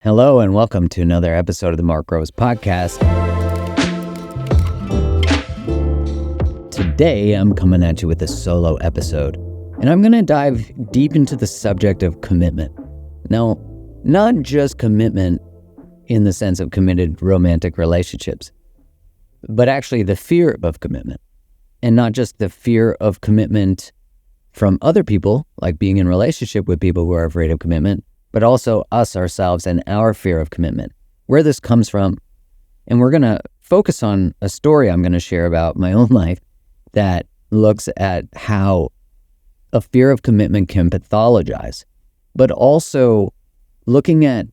Hello and welcome to another episode of the Mark Rose Podcast. Today I'm coming at you with a solo episode, and I'm going to dive deep into the subject of commitment. Now, not just commitment in the sense of committed romantic relationships, but actually the fear of commitment. And not just the fear of commitment from other people, like being in relationship with people who are afraid of commitment, but also us ourselves and our fear of commitment, where this comes from. And we're going to focus on a story I'm going to share about my own life that looks at how a fear of commitment can pathologize, but also looking at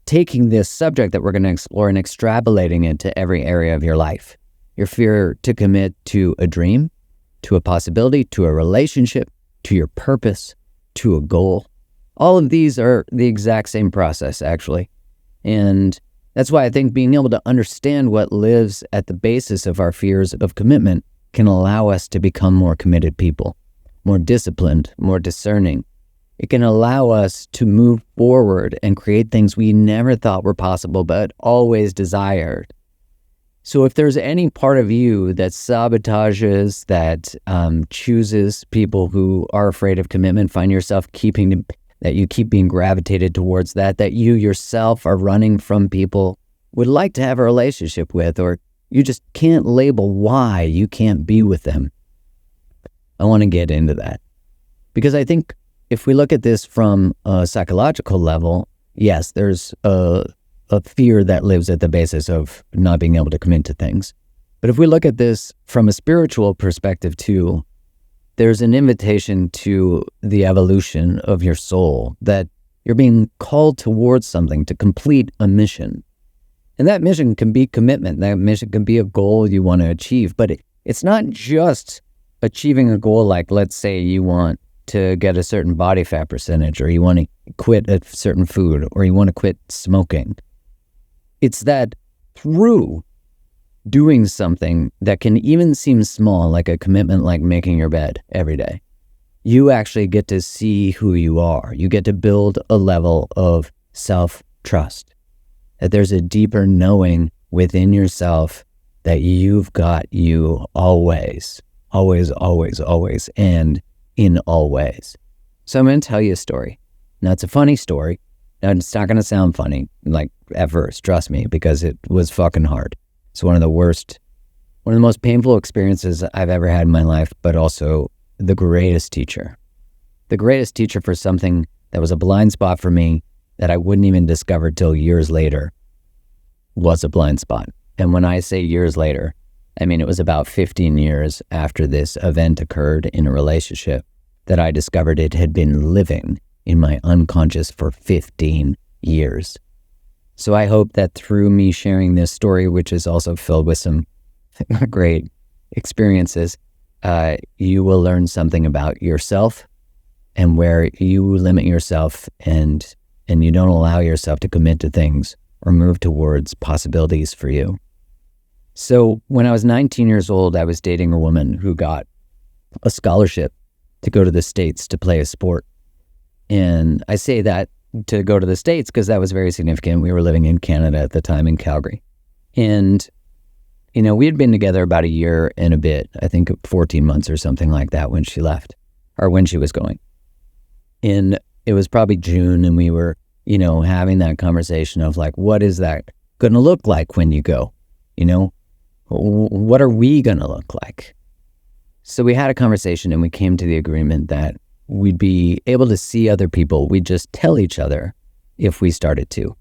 taking this subject that we're going to explore and extrapolating it to every area of your life. Your fear to commit to a dream, to a possibility, to a relationship, to your purpose, to a goal. All of these are the exact same process, actually. And that's why I think being able to understand what lives at the basis of our fears of commitment can allow us to become more committed people, more disciplined, more discerning. It can allow us to move forward and create things we never thought were possible, but always desired. So if there's any part of you that sabotages, that chooses people who are afraid of commitment, find yourself that you keep being gravitated towards that you yourself are running from people, would like to have a relationship with, or you just can't label why you can't be with them. I want to get into that. Because I think if we look at this from a psychological level, yes, there's a fear that lives at the basis of not being able to commit to things. But if we look at this from a spiritual perspective too, there's an invitation to the evolution of your soul, that you're being called towards something to complete a mission. And that mission can be commitment. That mission can be a goal you want to achieve. But it's not just achieving a goal like, let's say you want to get a certain body fat percentage, or you want to quit a certain food, or you want to quit smoking. It's that through doing something that can even seem small, like a commitment like making your bed every day, you actually get to see who you are. You get to build a level of self-trust, that there's a deeper knowing within yourself that you've got you always, always, always, always, and in all ways. So I'm going to tell you a story. Now, it's a funny story. Now, it's not going to sound funny, like at first, trust me, because it was fucking hard. It's one of the most painful experiences I've ever had in my life, but also the greatest teacher. The greatest teacher for something that was a blind spot for me that I wouldn't even discover till years later was a blind spot. And when I say years later, I mean it was about 15 years after this event occurred in a relationship that I discovered it had been living in my unconscious for 15 years. So I hope that through me sharing this story, which is also filled with some great experiences, you will learn something about yourself and where you limit yourself and you don't allow yourself to commit to things or move towards possibilities for you. So when I was 19 years old, I was dating a woman who got a scholarship to go to the States to play a sport. And I say that to go to the States because that was very significant. We were living in Canada at the time, in Calgary. And, we had been together about a year and a bit, I think 14 months or something like that when she left, or when she was going. And it was probably June, and we were, having that conversation of like, what is that going to look like when you go? What are we going to look like? So we had a conversation and we came to the agreement that we'd be able to see other people. We'd just tell each other if we started to.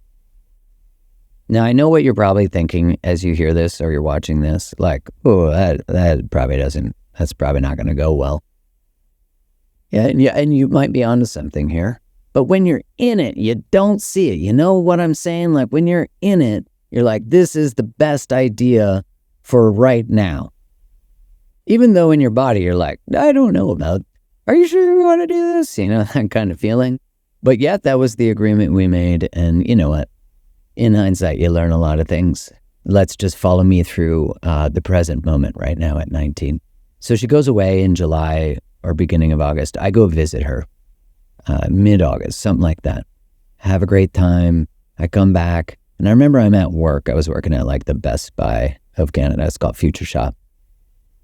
Now, I know what you're probably thinking as you hear this or you're watching this, like, oh, that's probably not going to go well. Yeah, and you might be onto something here. But when you're in it, you don't see it. You know what I'm saying? Like when you're in it, you're like, this is the best idea for right now. Even though in your body, you're like, I don't know about, are you sure you want to do this? That kind of feeling. But yet that was the agreement we made. And you know what? In hindsight, you learn a lot of things. Let's just follow me through the present moment right now at 19. So she goes away in July or beginning of August. I go visit her mid-August, something like that. Have a great time. I come back, and I remember I'm at work. I was working at like the Best Buy of Canada. It's called Future Shop.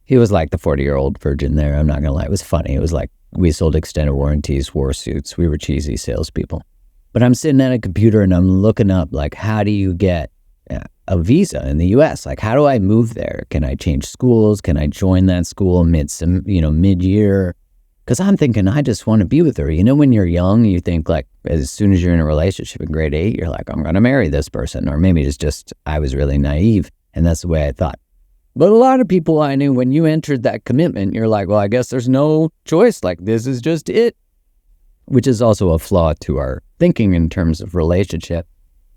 He was like the 40-year-old virgin there. I'm not going to lie. It was funny. It was like we sold extended warranties, wore suits. We were cheesy salespeople. But I'm sitting at a computer and I'm looking up like, how do you get a visa in the U.S.? Like, how do I move there? Can I change schools? Can I join that school mid-year? Because I'm thinking, I just want to be with her. You know, when you're young, you think like, as soon as you're in a relationship in grade 8, you're like, I'm going to marry this person. Or maybe it's just, I was really naive. And that's the way I thought. But a lot of people I knew, when you entered that commitment, you're like, well, I guess there's no choice. Like, this is just it. Which is also a flaw to our thinking in terms of relationship.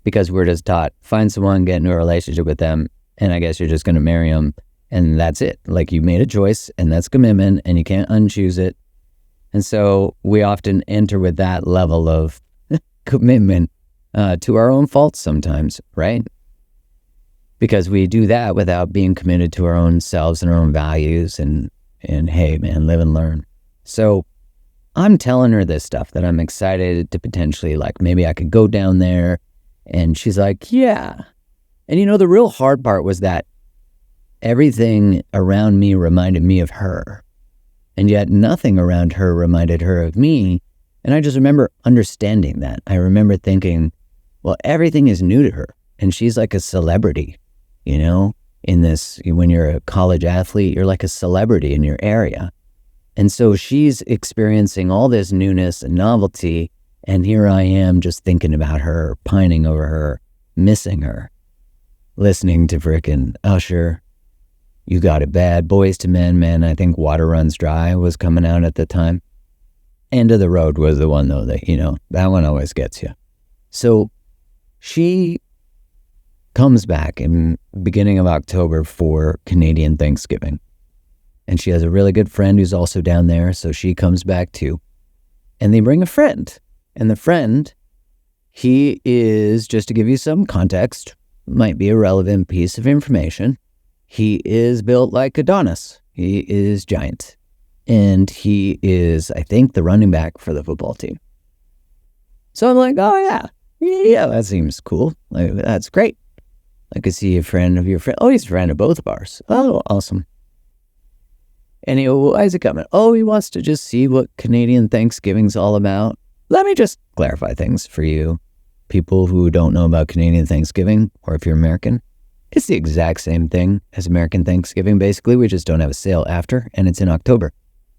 Because we're just taught, find someone, get into a relationship with them, and I guess you're just going to marry them. And that's it. Like, you made a choice, and that's commitment, and you can't unchoose it. And so we often enter with that level of commitment to our own faults sometimes, right? Because we do that without being committed to our own selves and our own values and hey, man, live and learn. So I'm telling her this stuff that I'm excited to potentially, like, maybe I could go down there. And she's like, yeah. And the real hard part was that everything around me reminded me of her. And yet nothing around her reminded her of me. And I just remember understanding that. I remember thinking, well, everything is new to her. And she's like a celebrity, in this, when you're a college athlete, you're like a celebrity in your area. And so she's experiencing all this newness and novelty. And here I am just thinking about her, pining over her, missing her, listening to frickin' Usher, You Got It Bad, Boys to Men, man. I think Water Runs Dry was coming out at the time. End of the Road was the one, though, that, that one always gets you. So she comes back in beginning of October for Canadian Thanksgiving. And she has a really good friend who's also down there, so she comes back too. And they bring a friend. And the friend, he is, just to give you some context, might be a relevant piece of information, he is built like Adonis. He is giant. And he is, I think, the running back for the football team. So I'm like, oh yeah, that seems cool. Like, that's great. I could see a friend of your friend. Oh, he's a friend of both of ours. Oh, awesome. And why is he coming? Oh, he wants to just see what Canadian Thanksgiving's all about. Let me just clarify things for you, people who don't know about Canadian Thanksgiving, or if you're American. It's the exact same thing as American Thanksgiving, basically. We just don't have a sale after, and it's in October.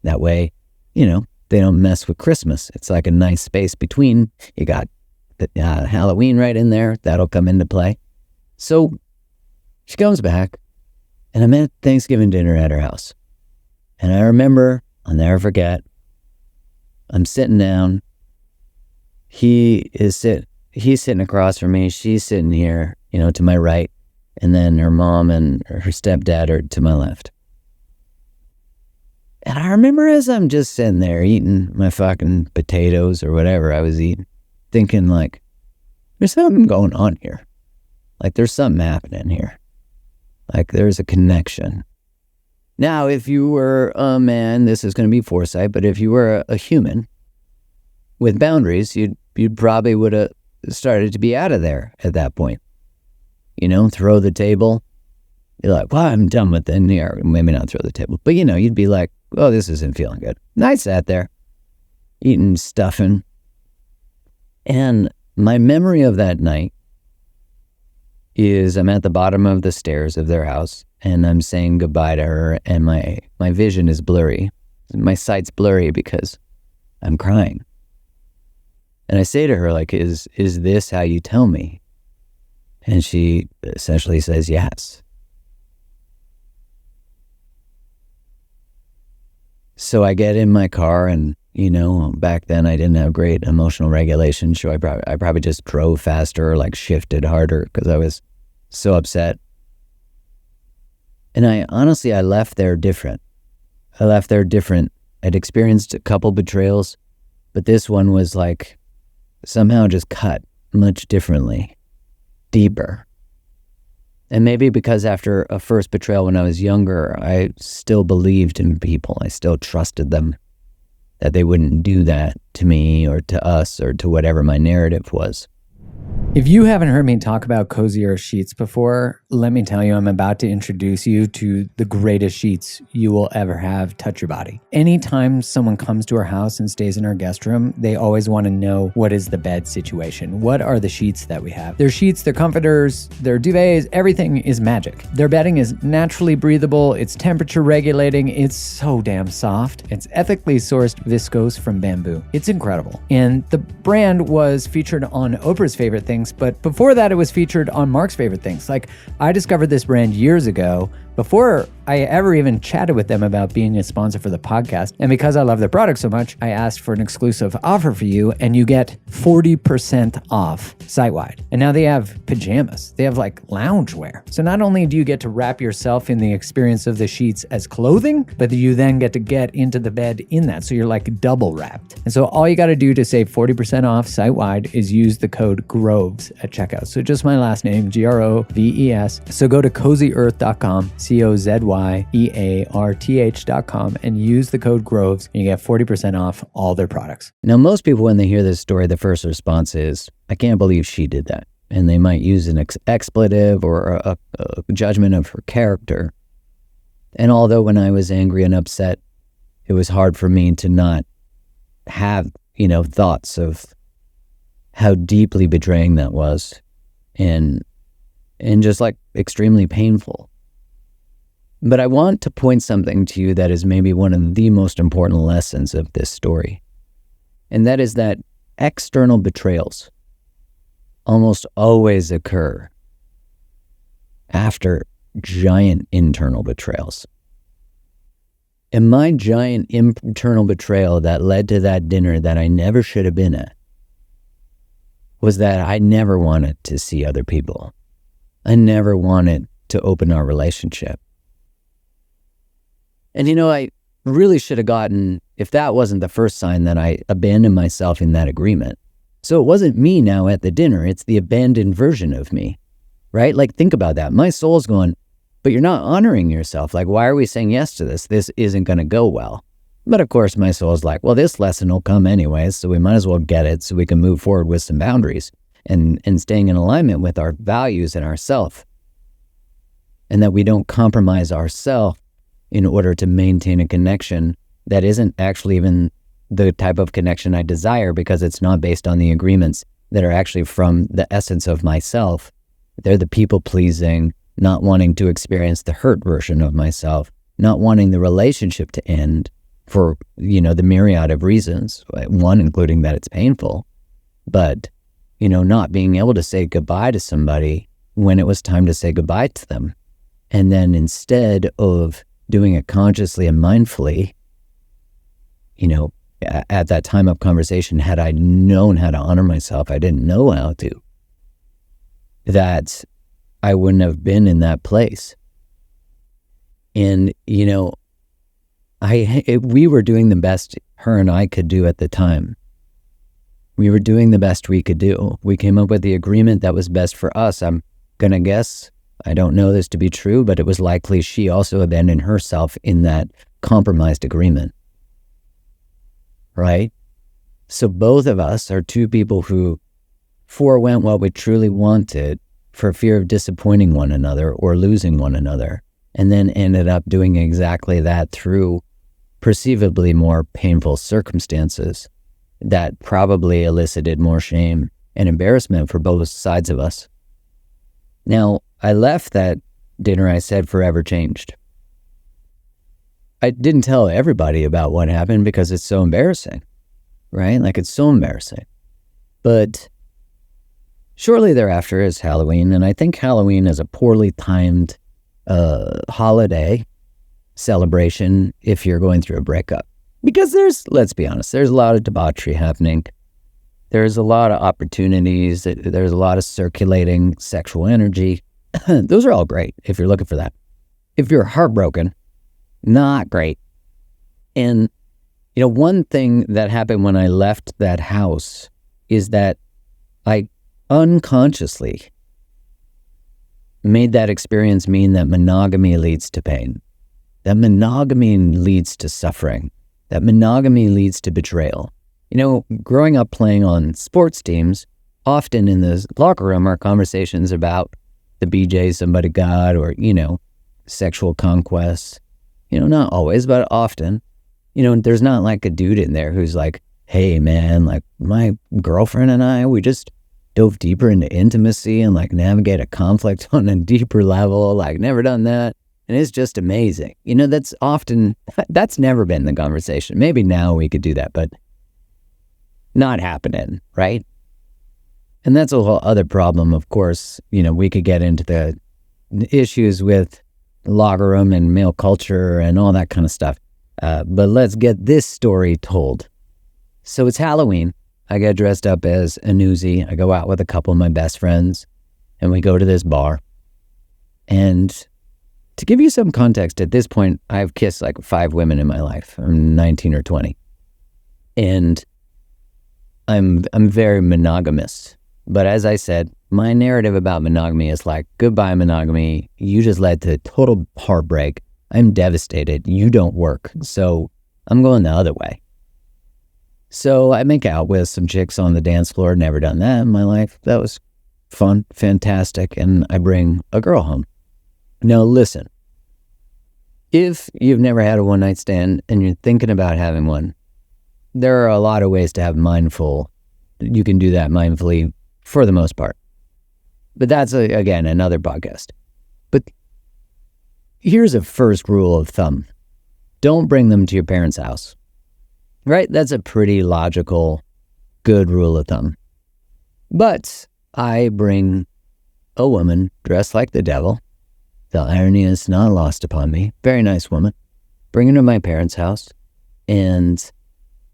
That way, they don't mess with Christmas. It's like a nice space between. You got Halloween right in there. That'll come into play. So she comes back, and I'm at Thanksgiving dinner at her house. And I remember, I'll never forget, I'm sitting down. He's sitting across from me. She's sitting here, to my right. And then her mom and her stepdad are to my left. And I remember as I'm just sitting there eating my fucking potatoes or whatever I was eating, thinking like, there's something going on here. Like, there's something happening here. Like, there's a connection. Now, if you were a man, this is going to be foresight, but if you were a human with boundaries, you probably would have started to be out of there at that point. Throw the table. You're like, well, I'm done with it. Or maybe not throw the table, but you'd be like, oh, this isn't feeling good. And I sat there eating stuffing. And my memory of that night is I'm at the bottom of the stairs of their house and I'm saying goodbye to her, and my vision is blurry. My sight's blurry because I'm crying. And I say to her, like, is this how you tell me? And she essentially says yes. So I get in my car and, back then I didn't have great emotional regulation. So I probably just drove faster or like shifted harder because I was so upset. And I left there different. I'd experienced a couple betrayals, but this one was like somehow just cut much differently, deeper. And maybe because after a first betrayal when I was younger, I still believed in people. I still trusted them, that they wouldn't do that to me or to us or to whatever my narrative was. If you haven't heard me talk about cozier sheets before, let me tell you, I'm about to introduce you to the greatest sheets you will ever have touch your body. Anytime someone comes to our house and stays in our guest room, they always want to know, what is the bed situation? What are the sheets that we have? Their sheets, their comforters, their duvets, everything is magic. Their bedding is naturally breathable, it's temperature regulating, it's so damn soft. It's ethically sourced viscose from bamboo. It's incredible. And the brand was featured on Oprah's Favorite Things, but before that, it was featured on Mark's Favorite Things. Like, I discovered this brand years ago before I ever even chatted with them about being a sponsor for the podcast. And because I love their product so much, I asked for an exclusive offer for you, and you get 40% off site-wide. And now they have pajamas. They have like loungewear. So not only do you get to wrap yourself in the experience of the sheets as clothing, but you then get to get into the bed in that. So you're like double wrapped. And so all you got to do to save 40% off site-wide is use the code GROVES at checkout. So just my last name, GROVES. So go to cozyearth.com, COZYEARTH.com, and use the code GROVES, and you get 40% off all their products. Now, most people, when they hear this story, the first response is, I can't believe she did that. And they might use an expletive or a judgment of her character. And although when I was angry and upset, it was hard for me to not have, thoughts of how deeply betraying that was, and just like extremely painful. But I want to point something to you that is maybe one of the most important lessons of this story. And that is that external betrayals almost always occur after giant internal betrayals. And my giant internal betrayal that led to that dinner that I never should have been at was that I never wanted to see other people. I never wanted to open our relationship. And I really should have gotten, if that wasn't the first sign, that I abandoned myself in that agreement. So it wasn't me now at the dinner, it's the abandoned version of me, right? Like, think about that. My soul's going, but you're not honoring yourself. Like, why are we saying yes to this? This isn't going to go well. But of course, my soul's like, well, this lesson will come anyways, so we might as well get it so we can move forward with some boundaries and staying in alignment with our values and ourself. And that we don't compromise ourself in order to maintain a connection that isn't actually even the type of connection I desire, because it's not based on the agreements that are actually from the essence of myself. They're the people-pleasing, not wanting to experience the hurt version of myself, not wanting the relationship to end for, the myriad of reasons, one including that it's painful, but, not being able to say goodbye to somebody when it was time to say goodbye to them. And then instead of doing it consciously and mindfully, at that time of conversation, had I known how to honor myself, I didn't know how to, that I wouldn't have been in that place. And, we were doing the best her and I could do at the time. We were doing the best we could do. We came up with the agreement that was best for us. I'm going to guess, I don't know this to be true, but it was likely she also abandoned herself in that compromised agreement. Right? So both of us are two people who forewent what we truly wanted for fear of disappointing one another or losing one another, and then ended up doing exactly that through perceivably more painful circumstances that probably elicited more shame and embarrassment for both sides of us. Now, I left that dinner, I said, forever changed. I didn't tell everybody about what happened because it's so embarrassing, right? Like, it's so embarrassing. But shortly thereafter is Halloween, and I think Halloween is a poorly timed holiday celebration if you're going through a breakup. Because let's be honest, there's a lot of debauchery happening. There's a lot of opportunities. There's a lot of circulating sexual energy. Those are all great if you're looking for that. If you're heartbroken, not great. And, one thing that happened when I left that house is that I unconsciously made that experience mean that monogamy leads to pain, that monogamy leads to suffering, that monogamy leads to betrayal. Growing up playing on sports teams, often in the locker room are conversations about the BJ somebody got, or, sexual conquests. Not always, but often. There's not like a dude in there who's like, hey man, like my girlfriend and I, we just dove deeper into intimacy and like navigate a conflict on a deeper level, like never done that. And it's just amazing. That's never been the conversation. Maybe now we could do that, but not happening, right? And that's a whole other problem, of course. We could get into the issues with locker room and male culture and all that kind of stuff. But let's get this story told. So it's Halloween. I get dressed up as a newsie. I go out with a couple of my best friends, and we go to this bar. And to give you some context, at this point, I've kissed like 5 women in my life. I'm 19 or 20. And I'm very monogamous. But as I said, my narrative about monogamy is like, goodbye monogamy. You just led to total heartbreak. I'm devastated. You don't work. So I'm going the other way. So I make out with some chicks on the dance floor. Never done that in my life. That was fun, fantastic. And I bring a girl home. Now listen, if you've never had a one night stand and you're thinking about having one, there are a lot of ways to have you can do that mindfully for the most part. But that's, again, another podcast. But here's a first rule of thumb. Don't bring them to your parents' house. Right? That's a pretty logical, good rule of thumb. But I bring a woman dressed like the devil. The irony is not lost upon me. Very nice woman. Bring her to my parents' house. And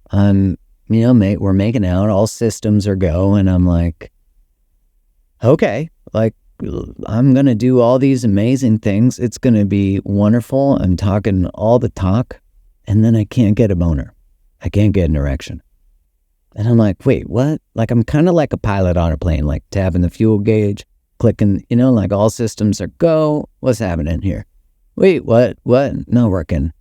I'm, we're making out. All systems are go. And I'm like, okay, like, I'm going to do all these amazing things. It's going to be wonderful. I'm talking all the talk. And then I can't get a boner. I can't get an erection. And I'm like, wait, what? Like, I'm kind of like a pilot on a plane, like tapping the fuel gauge, clicking, like all systems are go. What's happening here? Wait, what? Not working.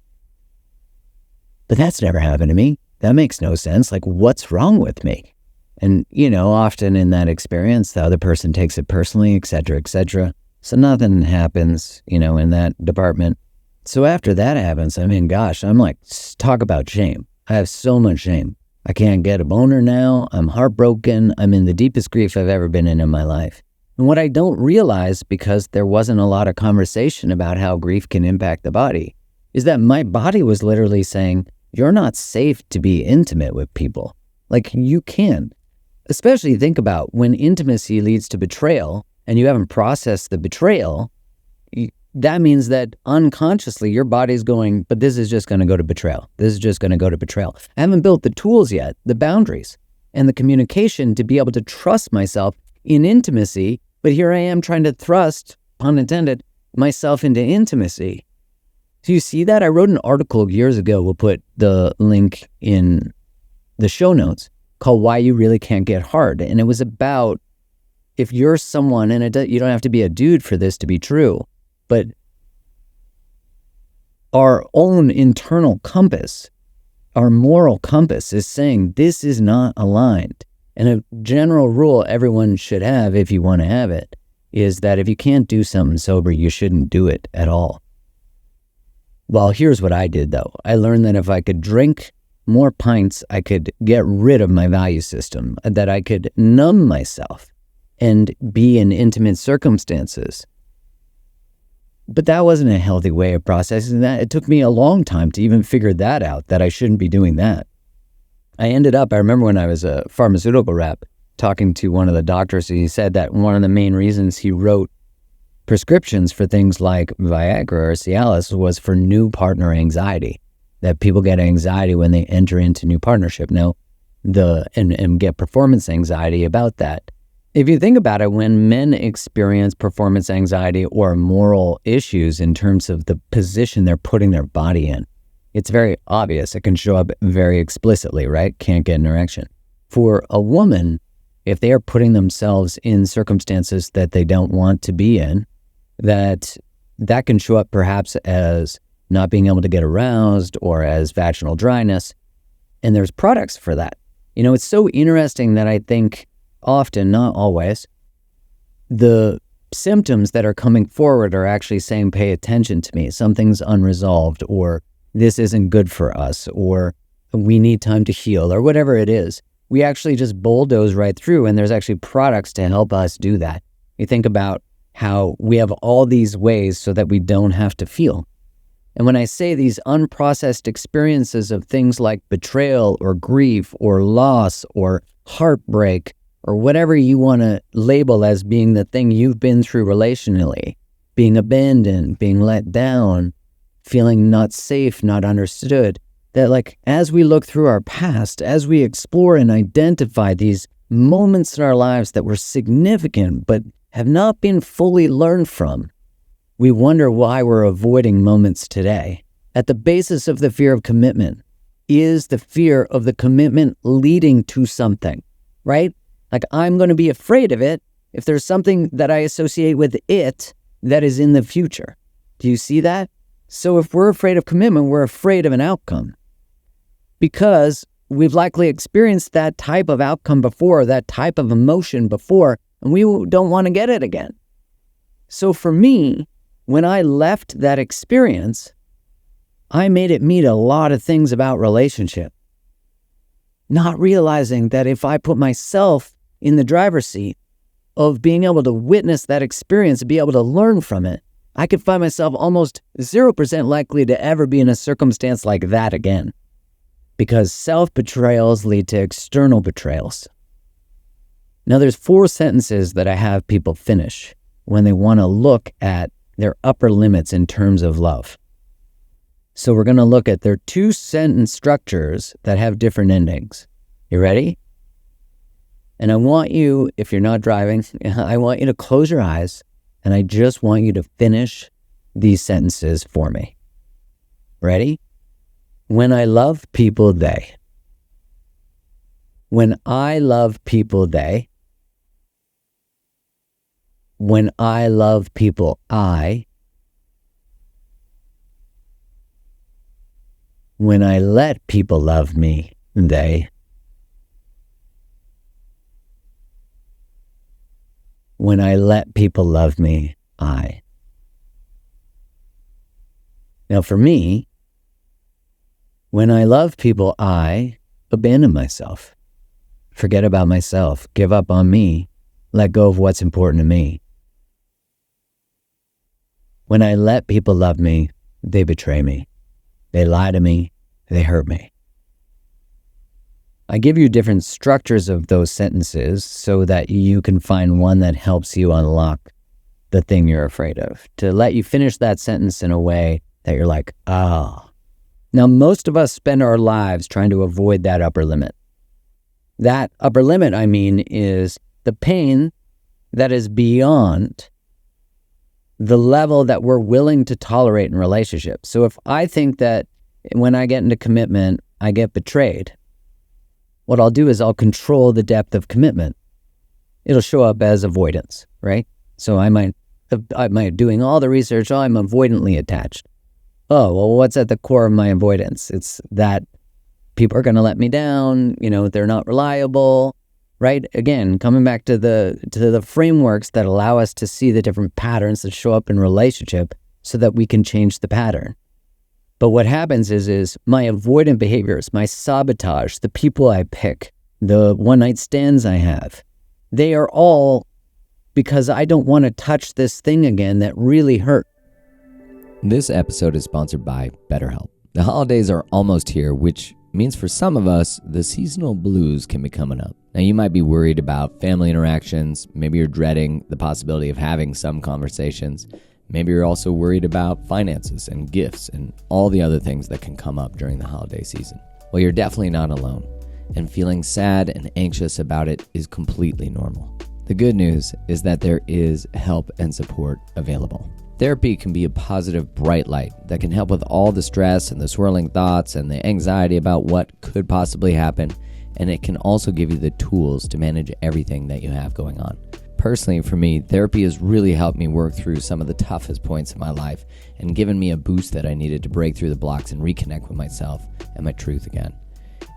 But that's never happened to me. That makes no sense. Like, what's wrong with me? And, often in that experience, the other person takes it personally, et cetera, et cetera. So nothing happens, in that department. So after that happens, gosh, I'm like, talk about shame. I have so much shame. I can't get a boner now. I'm heartbroken. I'm in the deepest grief I've ever been in my life. And what I don't realize, because there wasn't a lot of conversation about how grief can impact the body, is that my body was literally saying, you're not safe to be intimate with people. Like, you can. Especially think about when intimacy leads to betrayal and you haven't processed the betrayal, that means that unconsciously your body's going, but this is just going to go to betrayal. This is just going to go to betrayal. I haven't built the tools yet, the boundaries and the communication to be able to trust myself in intimacy. But here I am trying to thrust, pun intended, myself into intimacy. Do you see that? I wrote an article years ago. We'll put the link in the show notes, called Why You Really Can't Get Hard. And it was about, if you're someone, and you don't have to be a dude for this to be true, but our own internal compass, our moral compass is saying this is not aligned. And a general rule everyone should have, if you want to have it, is that if you can't do something sober, you shouldn't do it at all. Well, here's what I did though. I learned that if I could drink more pints, I could get rid of my value system, that I could numb myself and be in intimate circumstances. But that wasn't a healthy way of processing that. It took me a long time to even figure that out, that I shouldn't be doing that. I remember when I was a pharmaceutical rep, talking to one of the doctors, he said that one of the main reasons he wrote prescriptions for things like Viagra or Cialis was for new partner anxiety, that people get anxiety when they enter into new partnership. Now, and get performance anxiety about that. If you think about it, when men experience performance anxiety or moral issues in terms of the position they're putting their body in, it's very obvious. It can show up very explicitly, right? Can't get an erection. For a woman, if they are putting themselves in circumstances that they don't want to be in, that can show up perhaps as not being able to get aroused or as vaginal dryness. And there's products for that. It's so interesting that I think often, not always, the symptoms that are coming forward are actually saying, pay attention to me. Something's unresolved, or this isn't good for us, or we need time to heal, or whatever it is. We actually just bulldoze right through, and there's actually products to help us do that. You think about how we have all these ways so that we don't have to feel. And when I say these unprocessed experiences of things like betrayal or grief or loss or heartbreak or whatever you want to label as being the thing you've been through relationally, being abandoned, being let down, feeling not safe, not understood, that like as we look through our past, as we explore and identify these moments in our lives that were significant but have not been fully learned from, we wonder why we're avoiding moments today. At the basis of the fear of commitment is the fear of the commitment leading to something, right? Like I'm going to be afraid of it if there's something that I associate with it that is in the future. Do you see that? So if we're afraid of commitment, we're afraid of an outcome because we've likely experienced that type of outcome before, that type of emotion before, and we don't want to get it again. So for me, when I left that experience, I made it mean a lot of things about relationship, not realizing that if I put myself in the driver's seat of being able to witness that experience and be able to learn from it, I could find myself almost 0% likely to ever be in a circumstance like that again. Because self-betrayals lead to external betrayals. Now there's 4 sentences that I have people finish when they want to look at their upper limits in terms of love. So we're going to look at their 2 sentence structures that have different endings. You ready? And I want you, if you're not driving, I want you to close your eyes and I just want you to finish these sentences for me. Ready? When I love people, they. When I love people, they. When I love people, I. When I let people love me, they. When I let people love me, I. Now for me, when I love people, I abandon myself, forget about myself, give up on me, let go of what's important to me. When I let people love me, they betray me. They lie to me. They hurt me. I give you different structures of those sentences so that you can find one that helps you unlock the thing you're afraid of, to let you finish that sentence in a way that you're like, ah. Now, most of us spend our lives trying to avoid that upper limit. That upper limit, I mean, is the pain that is beyond the level that we're willing to tolerate in relationships. So if I think that when I get into commitment, I get betrayed, what I'll do is I'll control the depth of commitment. It'll show up as avoidance, right? So I might doing all the research, I'm avoidantly attached. Oh, well, what's at the core of my avoidance? It's that people are going to let me down, they're not reliable, right? Again, coming back to the frameworks that allow us to see the different patterns that show up in relationship so that we can change the pattern. But what happens is my avoidant behaviors, my sabotage, the people I pick, the one-night stands I have, they are all because I don't want to touch this thing again that really hurt. This episode is sponsored by BetterHelp. The holidays are almost here, which means for some of us, the seasonal blues can be coming up. Now, you might be worried about family interactions. Maybe you're dreading the possibility of having some conversations. Maybe you're also worried about finances and gifts and all the other things that can come up during the holiday season. Well, you're definitely not alone, and feeling sad and anxious about it is completely normal. The good news is that there is help and support available. Therapy can be a positive, bright light that can help with all the stress and the swirling thoughts and the anxiety about what could possibly happen, and it can also give you the tools to manage everything that you have going on. Personally, for me, therapy has really helped me work through some of the toughest points in my life and given me a boost that I needed to break through the blocks and reconnect with myself and my truth again.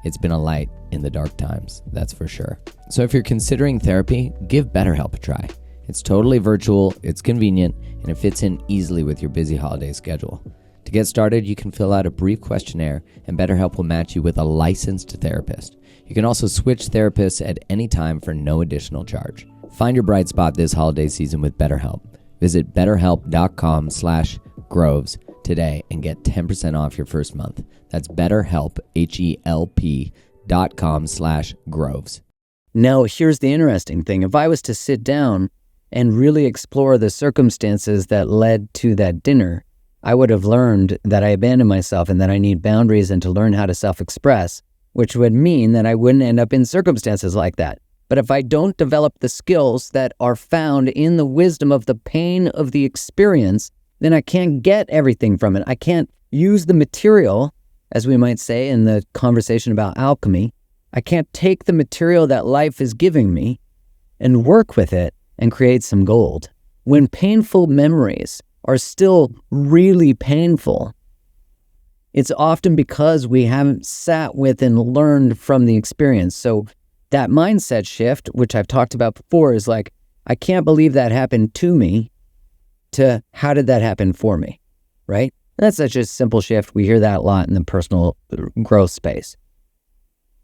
It's been a light in the dark times, that's for sure. So if you're considering therapy, give BetterHelp a try. It's totally virtual, it's convenient, and it fits in easily with your busy holiday schedule. To get started, you can fill out a brief questionnaire, and BetterHelp will match you with a licensed therapist. You can also switch therapists at any time for no additional charge. Find your bright spot this holiday season with BetterHelp. Visit betterhelp.com/groves today and get 10% off your first month. That's BetterHelp, HELP.com/groves. Now, here's the interesting thing. If I was to sit down and really explore the circumstances that led to that dinner, I would have learned that I abandoned myself and that I need boundaries and to learn how to self-express, which would mean that I wouldn't end up in circumstances like that. But if I don't develop the skills that are found in the wisdom of the pain of the experience, then I can't get everything from it. I can't use the material, as we might say in the conversation about alchemy. I can't take the material that life is giving me and work with it and create some gold. When painful memories are still really painful, it's often because we haven't sat with and learned from the experience. So that mindset shift, which I've talked about before, is like, I can't believe that happened to me, to how did that happen for me, right? That's such a simple shift. We hear that a lot in the personal growth space.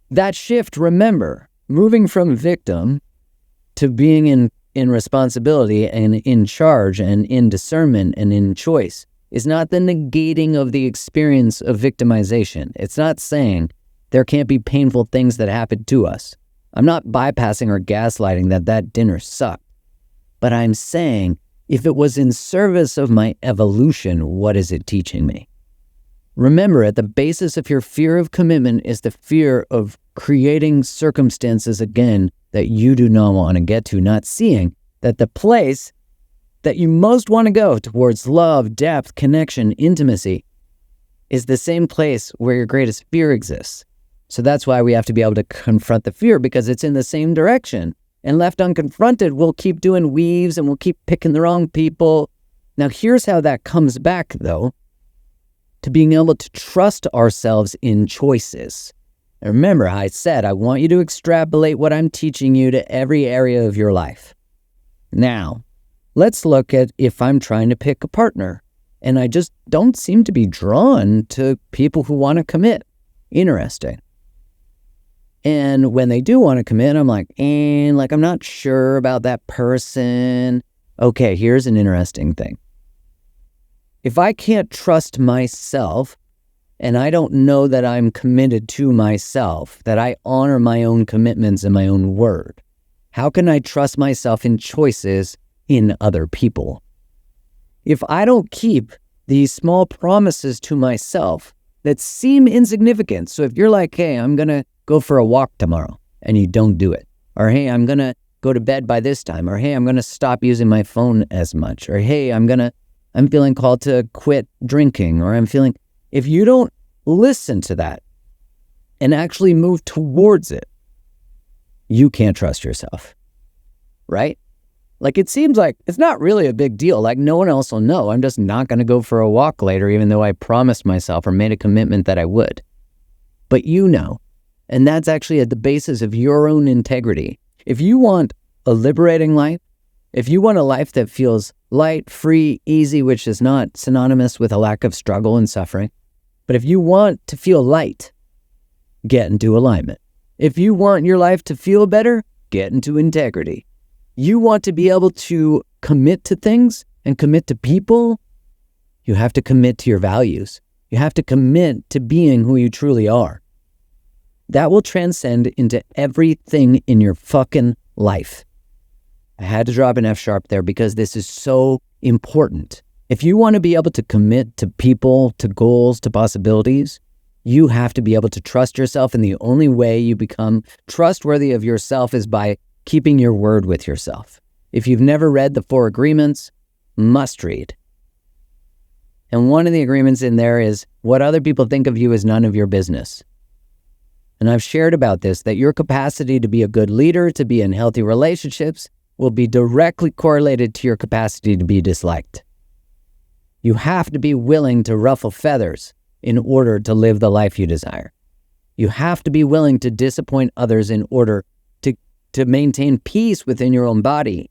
That shift, remember, moving from victim to being in responsibility and in charge and in discernment and in choice, is not the negating of the experience of victimization. It's not saying there can't be painful things that happen to us. I'm not bypassing or gaslighting that dinner sucked. But I'm saying, if it was in service of my evolution, what is it teaching me? Remember, at the basis of your fear of commitment is the fear of creating circumstances again that you do not want to get to, not seeing that the place that you most want to go towards love, depth, connection, intimacy is the same place where your greatest fear exists. So that's why we have to be able to confront the fear, because it's in the same direction. And left unconfronted, we'll keep doing weaves and we'll keep picking the wrong people. Now, here's how that comes back, though, to being able to trust ourselves in choices. And remember, I said, I want you to extrapolate what I'm teaching you to every area of your life. Now, let's look at if I'm trying to pick a partner and I just don't seem to be drawn to people who want to commit. Interesting. And when they do want to commit, I'm like, I'm not sure about that person. Okay, here's an interesting thing. If I can't trust myself and I don't know that I'm committed to myself, that I honor my own commitments and my own word, how can I trust myself in choices in other people? If I don't keep these small promises to myself that seem insignificant. So if you're like, hey, I'm going to go for a walk tomorrow, and you don't do it. Or, hey, I'm going to go to bed by this time. Or, hey, I'm going to stop using my phone as much. Or, hey, I'm feeling called to quit drinking. Or if you don't listen to that and actually move towards it, you can't trust yourself, right? Like, it seems like it's not really a big deal. Like, no one else will know. I'm just not going to go for a walk later, even though I promised myself or made a commitment that I would. But you know, and that's actually at the basis of your own integrity. If you want a liberating life, if you want a life that feels light, free, easy, which is not synonymous with a lack of struggle and suffering, but if you want to feel light, get into alignment. If you want your life to feel better, get into integrity. You want to be able to commit to things and commit to people, you have to commit to your values. You have to commit to being who you truly are. That will transcend into everything in your fucking life. I had to drop an F sharp there because this is so important. If you want to be able to commit to people, to goals, to possibilities, you have to be able to trust yourself. And the only way you become trustworthy of yourself is by keeping your word with yourself. If you've never read the 4 agreements, must read. And one of the agreements in there is what other people think of you is none of your business. And I've shared about this, that your capacity to be a good leader, to be in healthy relationships, will be directly correlated to your capacity to be disliked. You have to be willing to ruffle feathers in order to live the life you desire. You have to be willing to disappoint others in order to maintain peace within your own body.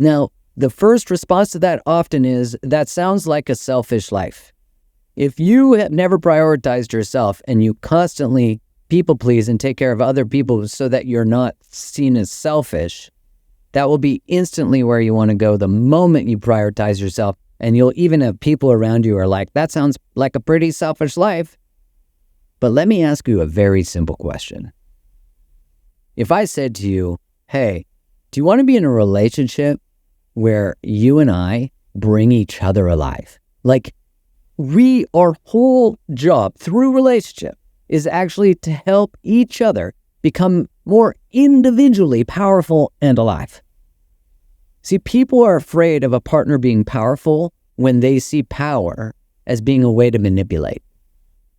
Now, the first response to that often is, that sounds like a selfish life. If you have never prioritized yourself and you constantly people please and take care of other people so that you're not seen as selfish, that will be instantly where you want to go the moment you prioritize yourself. And you'll even have people around you who are like, that sounds like a pretty selfish life. But let me ask you a very simple question. If I said to you, hey, do you want to be in a relationship where you and I bring each other alive? Like, our whole job through relationship is actually to help each other become more individually powerful and alive. See, people are afraid of a partner being powerful when they see power as being a way to manipulate.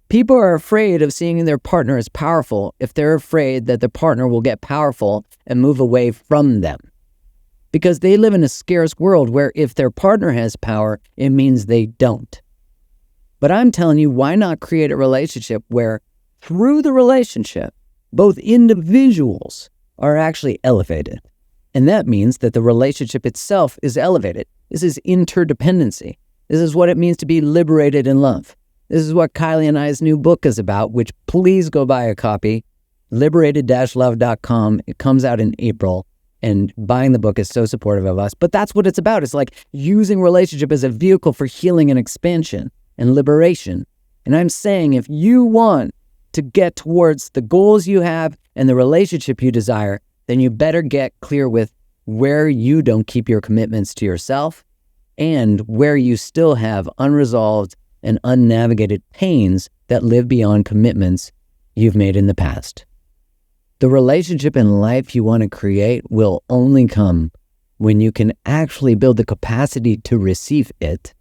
People are afraid of seeing their partner as powerful if they're afraid that the partner will get powerful and move away from them. Because they live in a scarce world where if their partner has power, it means they don't. But I'm telling you, why not create a relationship where through the relationship, both individuals are actually elevated? And that means that the relationship itself is elevated. This is interdependency. This is what it means to be liberated in love. This is what Kylie and I's new book is about, which please go buy a copy, liberated-love.com. It comes out in April, and buying the book is so supportive of us. But that's what it's about. It's like using relationship as a vehicle for healing and expansion and liberation. And I'm saying if you want to get towards the goals you have and the relationship you desire, then you better get clear with where you don't keep your commitments to yourself and where you still have unresolved and unnavigated pains that live beyond commitments you've made in the past. The relationship and life you want to create will only come when you can actually build the capacity to receive it.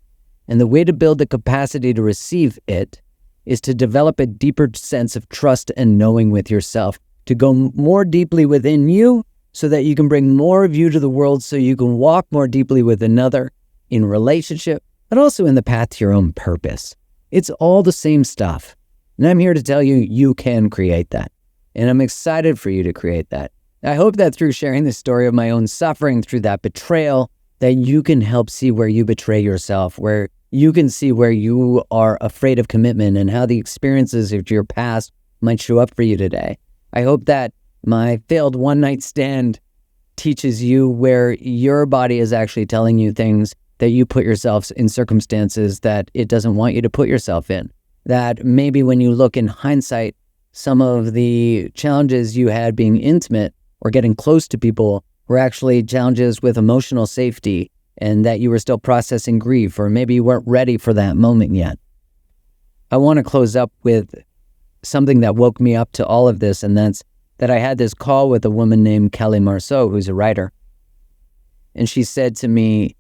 And the way to build the capacity to receive it is to develop a deeper sense of trust and knowing with yourself, to go more deeply within you so that you can bring more of you to the world, so you can walk more deeply with another in relationship, but also in the path to your own purpose. It's all the same stuff. And I'm here to tell you, you can create that. And I'm excited for you to create that. I hope that through sharing the story of my own suffering through that betrayal, that you can help see where you betray yourself, where you can see where you are afraid of commitment and how the experiences of your past might show up for you today. I hope that my failed one-night stand teaches you where your body is actually telling you things that you put yourself in circumstances that it doesn't want you to put yourself in. That maybe when you look in hindsight, some of the challenges you had being intimate or getting close to people were actually challenges with emotional safety, and that you were still processing grief, or maybe you weren't ready for that moment yet. I want to close up with something that woke me up to all of this, and that's that I had this call with a woman named Kelly Marceau, who's a writer. And she said to me,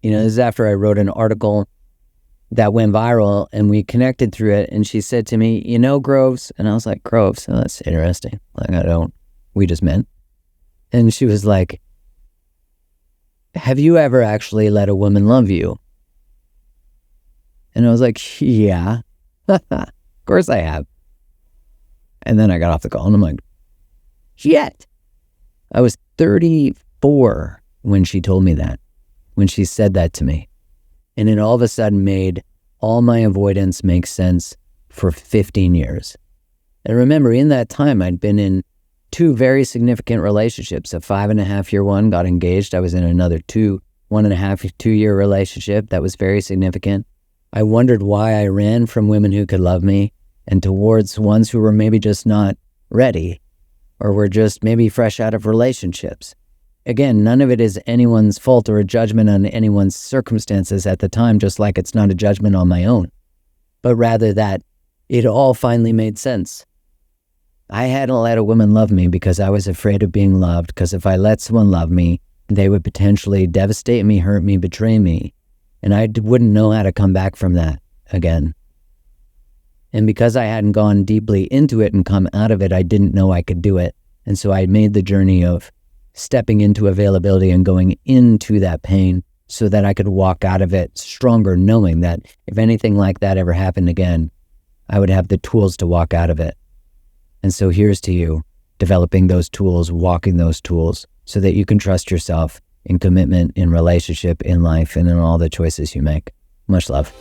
this is after I wrote an article that went viral, and we connected through it. And she said to me, Groves? And I was like, Groves? Oh, that's interesting. We just met. And she was like, have you ever actually let a woman love you? And I was like, yeah, of course I have. And then I got off the call and I'm like, shit. I was 34 when she told me that, when she said that to me. And it all of a sudden made all my avoidance make sense for 15 years. And remember, in that time, I'd been in 2 very significant relationships. A 5.5-year one, got engaged. I was in another 1.5-2-year relationship that was very significant. I wondered why I ran from women who could love me and towards ones who were maybe just not ready or were just maybe fresh out of relationships. Again, none of it is anyone's fault or a judgment on anyone's circumstances at the time, just like it's not a judgment on my own, but rather that it all finally made sense. I hadn't let a woman love me because I was afraid of being loved, because if I let someone love me, they would potentially devastate me, hurt me, betray me, and I wouldn't know how to come back from that again. And because I hadn't gone deeply into it and come out of it, I didn't know I could do it. And so I made the journey of stepping into availability and going into that pain so that I could walk out of it stronger, knowing that if anything like that ever happened again, I would have the tools to walk out of it. And so here's to you, developing those tools, walking those tools so that you can trust yourself in commitment, in relationship, in life, and in all the choices you make. Much love.